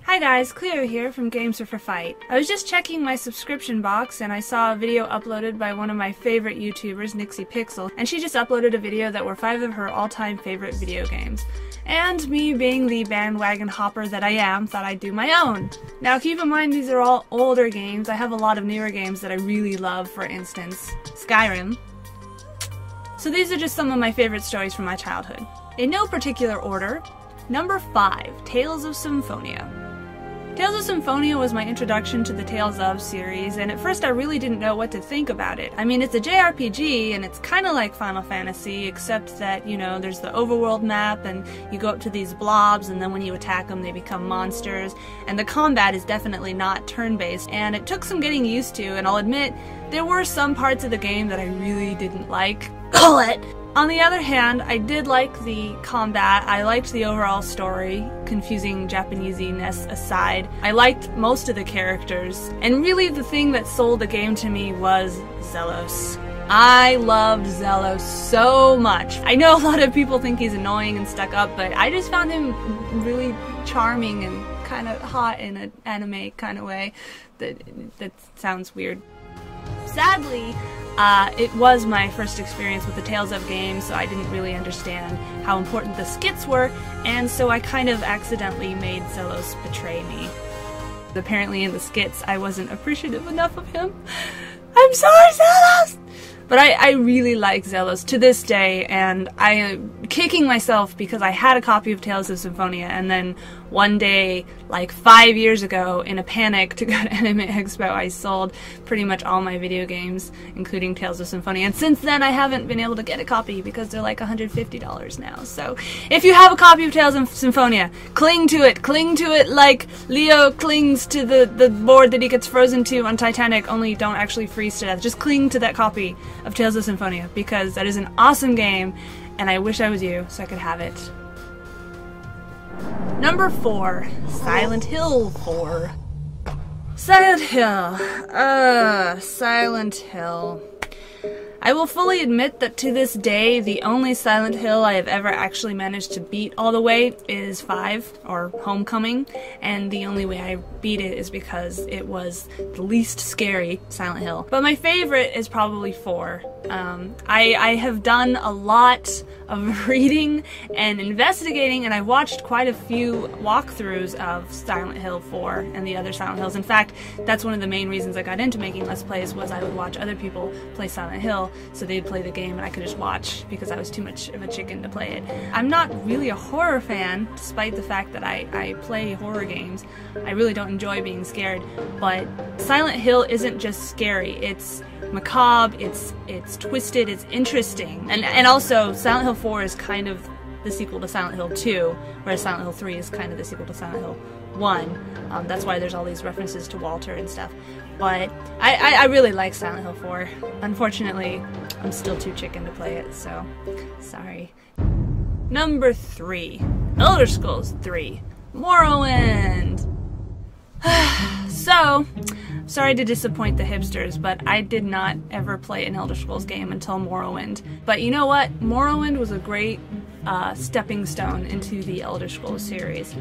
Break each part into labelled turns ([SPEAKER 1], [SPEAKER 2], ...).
[SPEAKER 1] Hi guys, Cleo here from Games for Fight. I was just checking my subscription box and I saw a video uploaded by one of my favorite YouTubers, Nixie Pixel, and she just uploaded a video that were 5 of her all-time favorite video games. And me, being the bandwagon hopper that I am, thought I'd do my own. Now keep in mind these are all older games. I have a lot of newer games that I really love, for instance, Skyrim. So these are just some of my favorite stories from my childhood. In no particular order, number 5, Tales of Symphonia. Tales of Symphonia was my introduction to the Tales of series, and at first I really didn't know what to think about it. I mean, it's a JRPG, and it's kind of like Final Fantasy, except that, you know, there's the overworld map, and you go up to these blobs, and then when you attack them, they become monsters, and the combat is definitely not turn-based, and it took some getting used to, and I'll admit, there were some parts of the game that I really didn't like. Call it! On the other hand, I did like the combat, I liked the overall story, confusing Japanesey-ness aside. I liked most of the characters, and really the thing that sold the game to me was Zelos. I loved Zelos so much. I know a lot of people think he's annoying and stuck up, but I just found him really charming and kind of hot in an anime kind of way. That sounds weird. Sadly, it was my first experience with the Tales of games, so I didn't really understand how important the skits were, and so I kind of accidentally made Zelos betray me. Apparently in the skits I wasn't appreciative enough of him. I'm sorry, Zelos! But I really like Zelos to this day, and I am kicking myself because I had a copy of Tales of Symphonia, and then one day, like 5 years ago, in a panic to go to Anime Expo, I sold pretty much all my video games, including Tales of Symphonia, and since then I haven't been able to get a copy because they're like $150 now. So if you have a copy of Tales of Symphonia, cling to it like Leo clings to the board that he gets frozen to on Titanic, only don't actually freeze to death. Just cling to that copy of Tales of Symphonia, because that is an awesome game, and I wish I was you so I could have it. Number 4, Silent Hill 4. Silent Hill. Silent Hill. I will fully admit that to this day, the only Silent Hill I have ever actually managed to beat all the way is 5, or Homecoming, and the only way I beat it is because it was the least scary Silent Hill. But my favorite is probably 4. I have done a lot of reading and investigating, and I watched quite a few walkthroughs of Silent Hill 4 and the other Silent Hills. In fact, that's one of the main reasons I got into making Let's Plays, was I would watch other people play Silent Hill, so they'd play the game and I could just watch because I was too much of a chicken to play it. I'm not really a horror fan, despite the fact that I play horror games. I really don't enjoy being scared, but Silent Hill isn't just scary, it's macabre, it's twisted, it's interesting. And also, Silent Hill 4 is kind of the sequel to Silent Hill 2, whereas Silent Hill 3 is kind of the sequel to Silent Hill 1. That's why there's all these references to Walter and stuff. But I really like Silent Hill 4. Unfortunately, I'm still too chicken to play it, so sorry. Number 3, Elder Scrolls 3, Morrowind. So, sorry to disappoint the hipsters, but I did not ever play an Elder Scrolls game until Morrowind. But you know what? Morrowind was a great stepping stone into the Elder Scrolls series.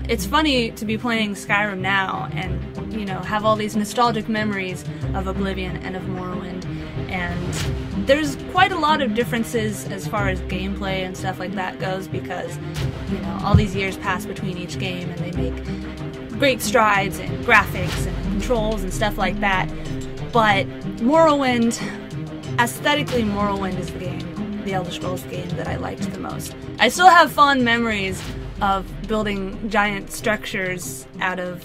[SPEAKER 1] It's funny to be playing Skyrim now and, you know, have all these nostalgic memories of Oblivion and of Morrowind, and there's quite a lot of differences as far as gameplay and stuff like that goes, because, you know, all these years pass between each game and they make great strides in graphics and controls and stuff like that. But Morrowind, aesthetically, Morrowind is the Elder Scrolls game that I liked the most. I still have fond memories of building giant structures out of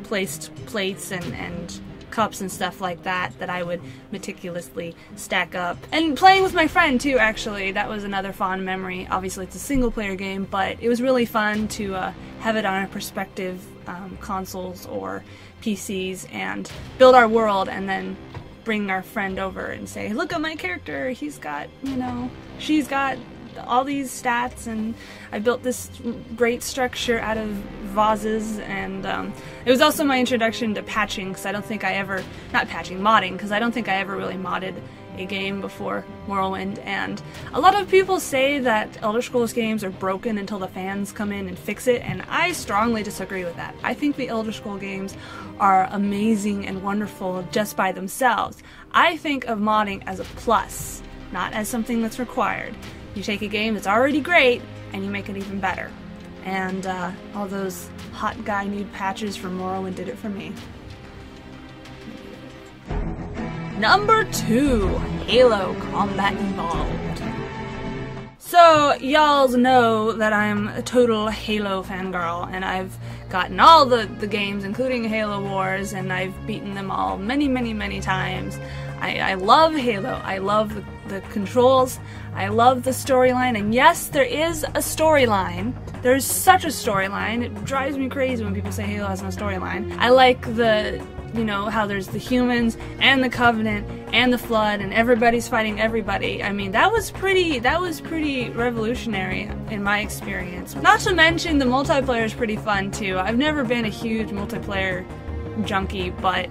[SPEAKER 1] placed plates and cups and stuff like that I would meticulously stack up. And playing with my friend too, actually, that was another fond memory. Obviously it's a single player game, but it was really fun to have it on a perspective consoles or PCs and build our world, and then bring our friend over and say, look at my character, he's got, you know, she's got all these stats, and I built this great structure out of vases. And it was also my introduction to patching, because I don't think I ever, not patching, modding, because I don't think I ever really modded a game before Morrowind, and a lot of people say that Elder Scrolls games are broken until the fans come in and fix it, and I strongly disagree with that. I think the Elder Scrolls games are amazing and wonderful just by themselves. I think of modding as a plus, not as something that's required. You take a game that's already great and you make it even better. And all those hot guy nude patches from Morrowind did it for me. Number 2, Halo Combat Evolved. So, y'all know that I'm a total Halo fangirl, and I've gotten all the games, including Halo Wars, and I've beaten them all many, many, many times. I love Halo. I love the controls. I love the storyline, and yes, there is a storyline. There's such a storyline. It drives me crazy when people say Halo has no storyline. I like how there's the humans and the Covenant and the Flood and everybody's fighting everybody. I mean, that was pretty revolutionary in my experience. Not to mention the multiplayer is pretty fun too. I've never been a huge multiplayer junkie, but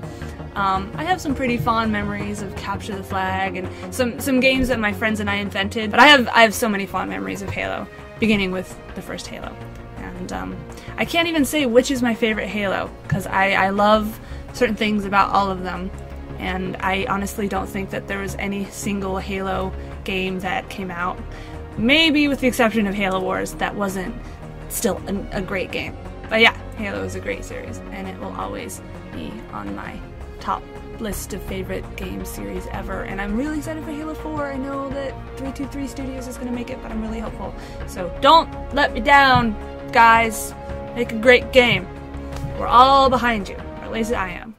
[SPEAKER 1] I have some pretty fond memories of Capture the Flag and some games that my friends and I invented. But I have so many fond memories of Halo, beginning with the first Halo. And I can't even say which is my favorite Halo, because I love certain things about all of them, and I honestly don't think that there was any single Halo game that came out, maybe with the exception of Halo Wars, that wasn't still a great game. But yeah, Halo is a great series, and it will always be on my top list of favorite game series ever, and I'm really excited for Halo 4. I know that 323 Studios is going to make it, but I'm really hopeful. So don't let me down, guys. Make a great game. We're all behind you. At least I am.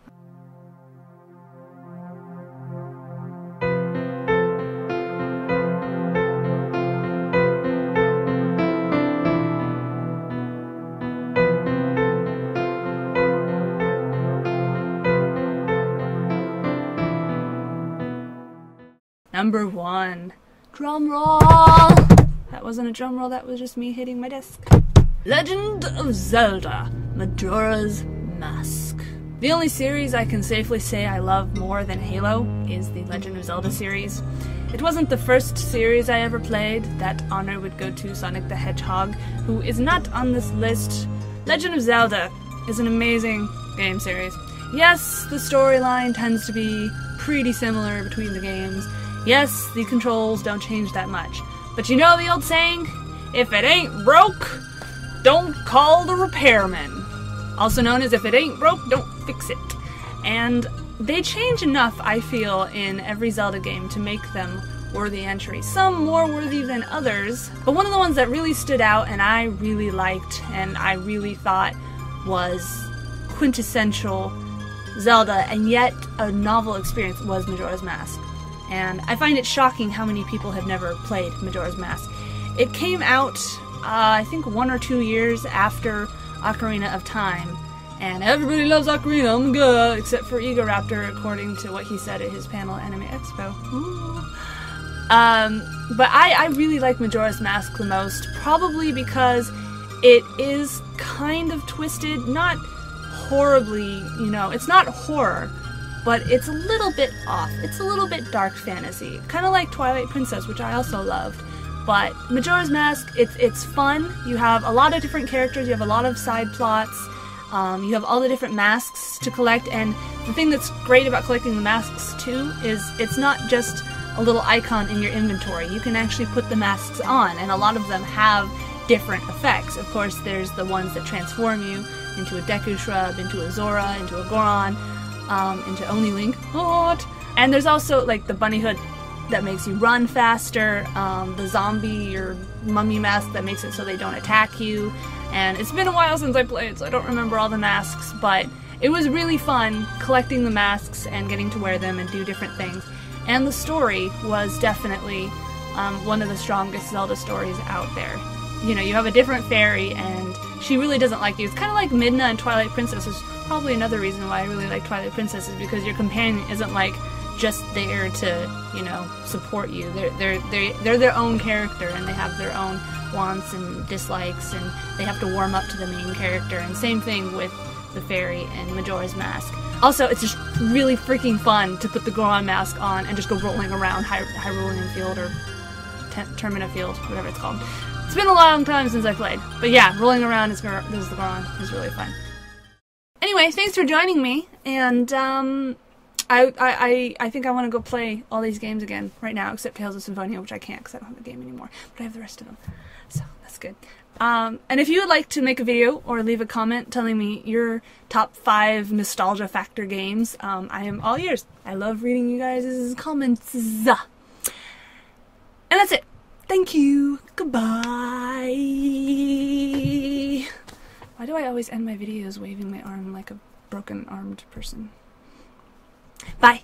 [SPEAKER 1] Number 1. Drum roll! That wasn't a drum roll, that was just me hitting my desk. Legend of Zelda, Majora's Mask. The only series I can safely say I love more than Halo is the Legend of Zelda series. It wasn't the first series I ever played. That honor would go to Sonic the Hedgehog, who is not on this list. Legend of Zelda is an amazing game series. Yes, the storyline tends to be pretty similar between the games. Yes, the controls don't change that much. But you know the old saying? If it ain't broke, don't call the repairman. Also known as if it ain't broke, don't fix it. And they change enough, I feel, in every Zelda game to make them worthy entries. Some more worthy than others, but one of the ones that really stood out and I really liked and I really thought was quintessential Zelda and yet a novel experience was Majora's Mask. And I find it shocking how many people have never played Majora's Mask. It came out, I think 1 or 2 years after Ocarina of Time, and everybody loves Ocarina, oh my god, except for Egoraptor, according to what he said at his panel at Anime Expo. But I really like Majora's Mask the most, probably because it is kind of twisted, not horribly, it's not horror, but it's a little bit off. It's a little bit dark fantasy, kind of like Twilight Princess, which I also loved. But Majora's Mask, it's fun. You have a lot of different characters, you have a lot of side plots, you have all the different masks to collect, and the thing that's great about collecting the masks too is it's not just a little icon in your inventory. You can actually put the masks on, and a lot of them have different effects. Of course, there's the ones that transform you into a Deku Shrub, into a Zora, into a Goron, into Oni Link. What? And there's also like the bunny hood that makes you run faster, the zombie or mummy mask that makes it so they don't attack you, and it's been a while since I played, so I don't remember all the masks, but it was really fun collecting the masks and getting to wear them and do different things, and the story was definitely one of the strongest Zelda stories out there. You have a different fairy, and she really doesn't like you. It's kind of like Midna and Twilight Princess is probably another reason why I really like Twilight Princess, is because your companion isn't like just there to, support you. They're their own character, and they have their own wants and dislikes, and they have to warm up to the main character. And same thing with the fairy in Majora's Mask. Also, it's just really freaking fun to put the Goron mask on and just go rolling around Hyrulean Field or Termina Field, whatever it's called. It's been a long time since I played, but yeah, rolling around as the Goron is really fun. Anyway, thanks for joining me, and I think I want to go play all these games again right now, except Tales of Symphonia, which I can't because I don't have the game anymore, but I have the rest of them, so that's good. And if you would like to make a video or leave a comment telling me your top 5 nostalgia factor games, I am all ears. I love reading you guys' comments. And that's it. Thank you. Goodbye. Why do I always end my videos waving my arm like a broken-armed person? Bye.